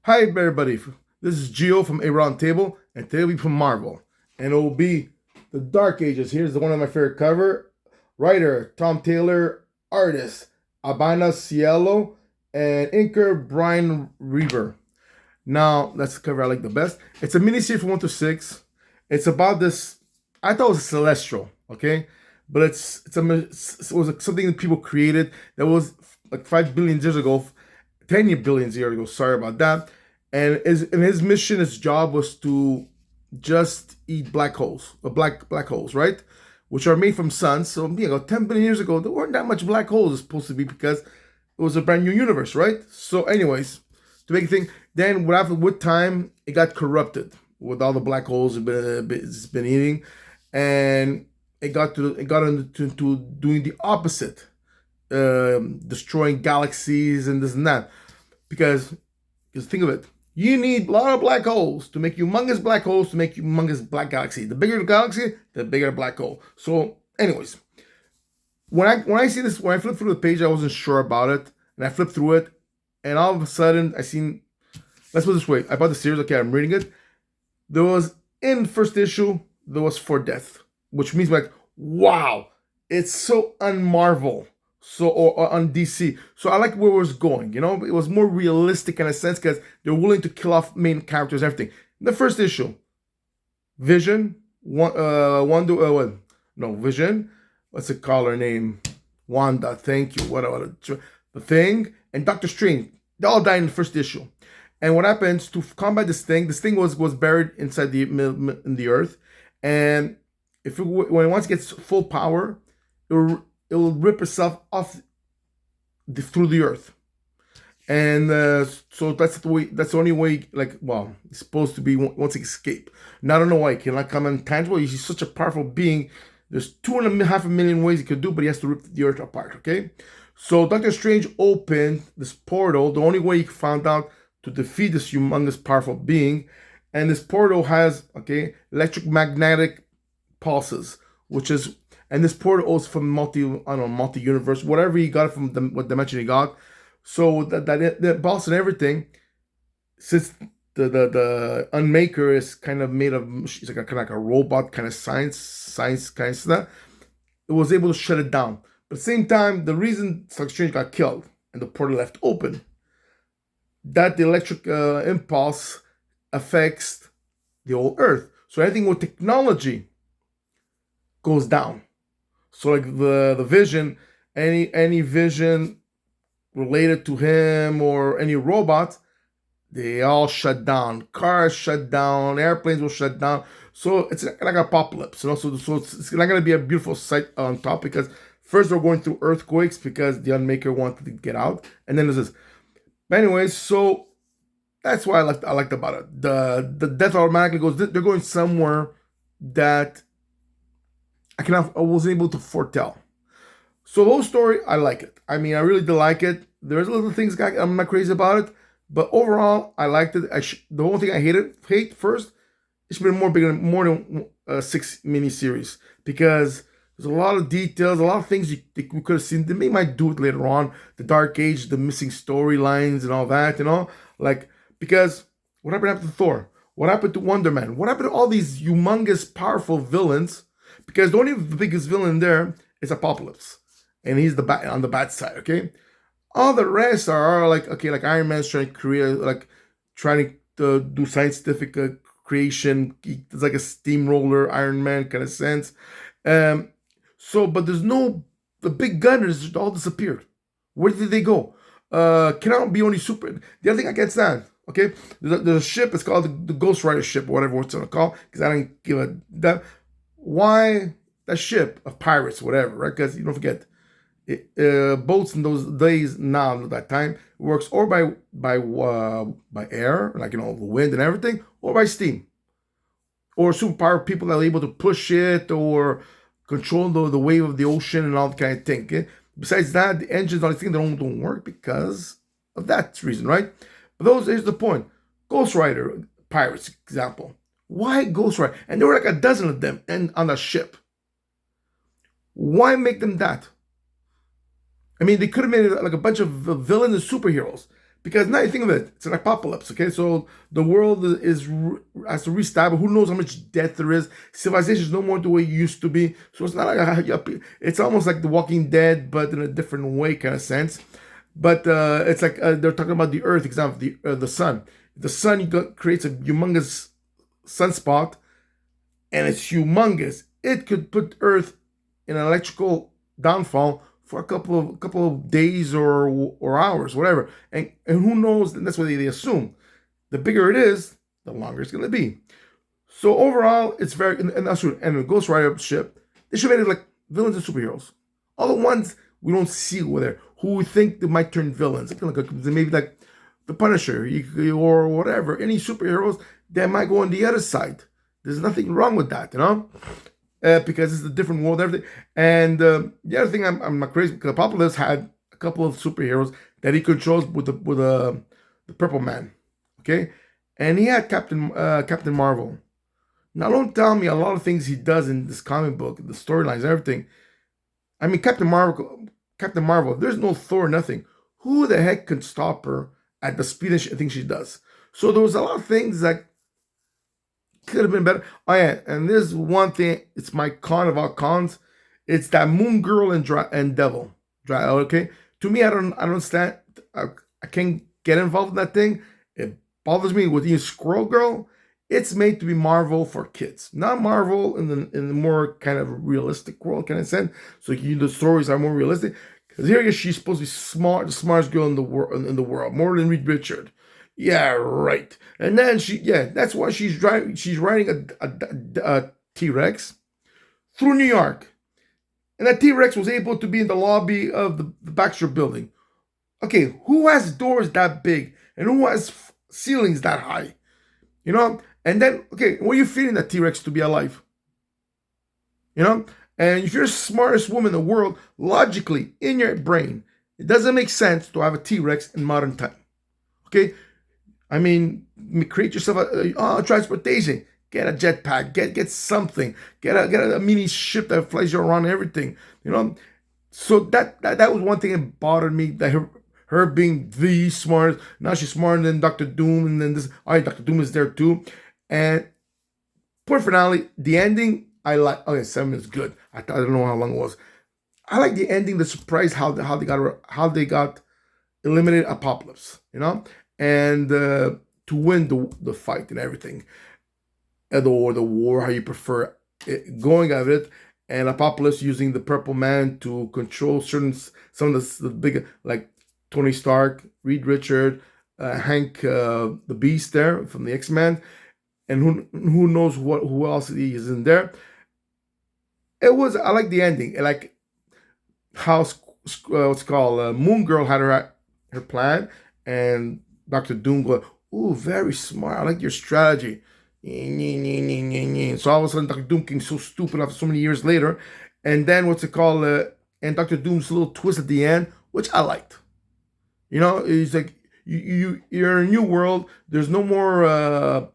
Hi everybody, this is Gio from Aroundtable, and today we'll be from Marvel, and it will be the Dark Ages. Here's one of my favorite cover: writer Tom Taylor, artist Abana Cielo, and inker Brian Reaver. Now that's the cover I like the best. It's a miniseries from 1 to 6. It's about this. I thought it was a celestial, okay, but it was something that people created that was like 5 billion years ago, 10 billion years ago. Sorry about that. And his mission, his job was to just eat black holes, black holes, right? Which are made from suns. So 10 billion years ago, there weren't that much black holes supposed to be because it was a brand new universe, right? So, anyways, to make a thing, then what happened with time, it got corrupted with all the black holes it's been eating, and it got into doing the opposite, destroying galaxies and this and that. Because think of it, you need a lot of black holes to make humongous black holes to make humongous black galaxy. The bigger the galaxy, the bigger the black hole. So, anyways, when I see this, when I flipped through the page, I wasn't sure about it, and I flipped through it, and all of a sudden, I seen. Let's put it this way: I bought the series. Okay, I'm reading it. There was in first issue there was For Death, which means like, wow, it's so unmarvel, or on DC. So I like where it was going. It was more realistic in a sense because they're willing to kill off main characters, everything. In the first issue, Vision, Wanda, no Vision. What's it call her name? Wanda. Thank you. What the Thing and Doctor Strange. They all died in the first issue. And what happens to combat this thing? This thing was buried inside in the earth, and when it once gets full power, it will rip itself off through the earth, and so that's the way. That's the only way. Like, well, it's supposed to be once it escape. Now I don't know why he cannot come intangible. He's such a powerful being. There's 2.5 million ways he could do, but he has to rip the earth apart. Okay, so Doctor Strange opened this portal. The only way he found out to defeat this humongous powerful being, and this portal has electric magnetic pulses, which is and this portal is from multi universe, whatever he got from what dimension he got. So that pulse and everything, since the unmaker is kind of made of, she's like kind of like a robot kind of science kind of stuff. It was able to shut it down. But at the same time, the reason Strange got killed and the portal left open, that the electric impulse affects the whole Earth. So anything with technology goes down. So like the vision, any vision related to him or any robots, they all shut down. Cars shut down. Airplanes will shut down. So it's like an apocalypse. So it's not going to be a beautiful sight on top because first we're going through earthquakes because the Unmaker wanted to get out, and then there's this. But anyways, so that's why I liked about it. The death automatically goes. They're going somewhere that I wasn't able to foretell. So the whole story, I like it. I mean, I really did like it. There's little things I'm not crazy about it, but overall, I liked it. The only thing I hate first, it should be more than 6 miniseries because there's a lot of details, a lot of things we could have seen. They might do it later on. The Dark Age, the missing storylines, and all that. Like because what happened to Thor? What happened to Wonder Man? What happened to all these humongous, powerful villains? Because the biggest villain there is Apocalypse, and he's on the bad side. Okay, all the rest are like like Iron Man's trying to create, like trying to do scientific creation. It's like a steamroller Iron Man kind of sense. But there's no the big gunners all disappeared. Where did they go? Cannot be only super. The other thing I can't stand. Okay, there's a ship. It's called the Ghost Rider ship, or whatever it's called, because I didn't give a damn. Why that ship of pirates, whatever, right? Because you don't forget, boats in those days now at that time works or by air, like the wind and everything, or by steam, or superpower people that are able to push it or control the wave of the ocean and all that kind of thing. Okay? Besides that, the engines, all these things don't work because of that reason, right? But here's the point: Ghost Rider pirates example. Why Ghost Rider? And there were like a dozen of them on the ship. Why make them that? I mean, they could have made it like a bunch of villains and superheroes. Because now you think of it, it's an apocalypse. Okay, so the world has to restart. But who knows how much death there is? Civilization is no more the way it used to be. So it's not like it's almost like The Walking Dead, but in a different way, kind of sense. But it's like they're talking about the Earth, example, the sun. The sun creates a humongous sunspot, and it's humongous. It could put Earth in an electrical downfall for a couple of days or hours, whatever. And who knows? That's what they assume. The bigger it is, the longer it's going to be. So overall, it's very and that's true. And the Ghost Rider ship, they should make it like villains and superheroes. All the ones we don't see over there, who we think they might turn villains, maybe like the Punisher or whatever. Any superheroes that might go on the other side. There's nothing wrong with that, because it's a different world, everything. And the other thing, I'm not crazy because Apocalypse had a couple of superheroes that he controls with the Purple Man, okay, and he had Captain Marvel. Now, don't tell me a lot of things he does in this comic book, the storylines, everything. I mean, Captain Marvel. There's no Thor, nothing. Who the heck can stop her at the speed I think she does? So there was a lot of things that could have been better. Oh yeah, and there's one thing. It's my con of all cons. It's that Moon Girl and Devil. Okay, to me, I don't understand. I can't get involved in that thing. It bothers me with you, Squirrel Girl. It's made to be Marvel for kids, not Marvel in the more kind of realistic world kind of sense. So the stories are more realistic. Because here she's supposed to be smart, the smartest girl in the world, more than Reed Richard. Yeah, right. And then that's why she's riding a T-Rex through New York. And that T-Rex was able to be in the lobby of the Baxter building. Okay, who has doors that big and who has ceilings that high? And then, okay, what are you feeding that T-Rex to be alive? And if you're the smartest woman in the world, logically, in your brain, it doesn't make sense to have a T-Rex in modern time. Okay? I mean, create yourself a transportation. Get a jetpack. Get something. Get a mini ship that flies you around and everything. So that was one thing that bothered me, that her being the smartest. Now she's smarter than Dr. Doom, and then Dr. Doom is there too. And point finale, the ending, I like. Okay, 7 is good. I don't know how long it was. I like the ending, the surprise, how they got eliminated Apocalypse, and to win the fight and everything, or the war, how you prefer it, going at it, and Apocalypse using the Purple Man to control some of the big, like Tony Stark, Reed Richard, Hank the Beast there from the X-Men, and who knows who else is in there. I like the ending. I like how what's called Moon Girl had her plan, and Dr. Doom go, "Ooh, very smart. I like your strategy." So all of a sudden, Dr. Doom came so stupid after so many years later, and then and Dr. Doom's little twist at the end, which I liked. He's like, you're in a new world. There's no more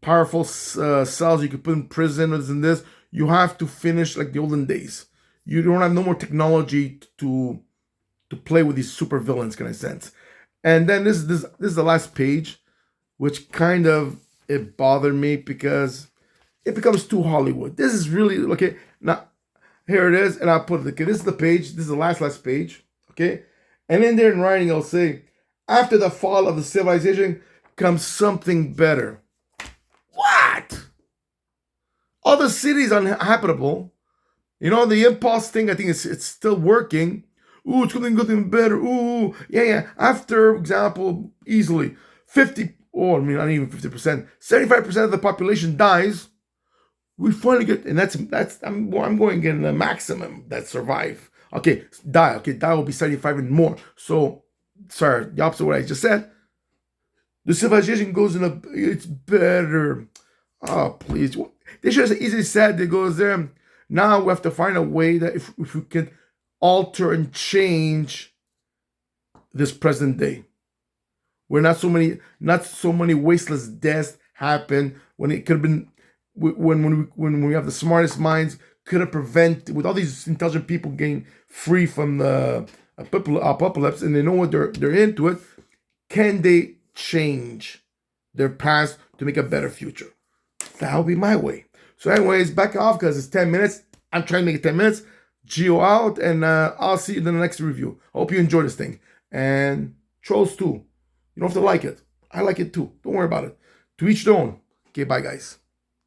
powerful cells you could put in prison and this. You have to finish like the olden days. You don't have no more technology to play with these super villains, kind of sense. And then this is the last page, which kind of it bothered me because it becomes too Hollywood. This is really okay. Now here it is, and I'll put it. Okay, this is the page. This is the last page. Okay, and in there in writing, I'll say, after the fall of the civilization comes something better. What? All the cities uninhabitable. The impulse thing, I think it's still working. Ooh, it's getting better. Ooh, yeah. After example, easily 50, or not even 50%, 75% of the population dies. We finally get, and I'm going to get the maximum that survive. Okay, die. Okay, die will be 75 and more. So, sorry, the opposite of what I just said. The civilization goes it's better. Oh, please. They should have easily said it goes there. Now we have to find a way that if we can alter and change this present day, where not so many wasteless deaths happen, when it could have been, when we have the smartest minds, could have prevented, with all these intelligent people getting free from the apocalypse, and they know what they're into it, Can they change their past to make a better future? That'll be my way. So anyways, back off because it's 10 minutes. I'm trying to make it 10 minutes. Geo out, and I'll see you in the next review. I hope you enjoy this thing. And trolls too. You don't have to like it. I like it too. Don't worry about it. To each their own. Okay, bye guys.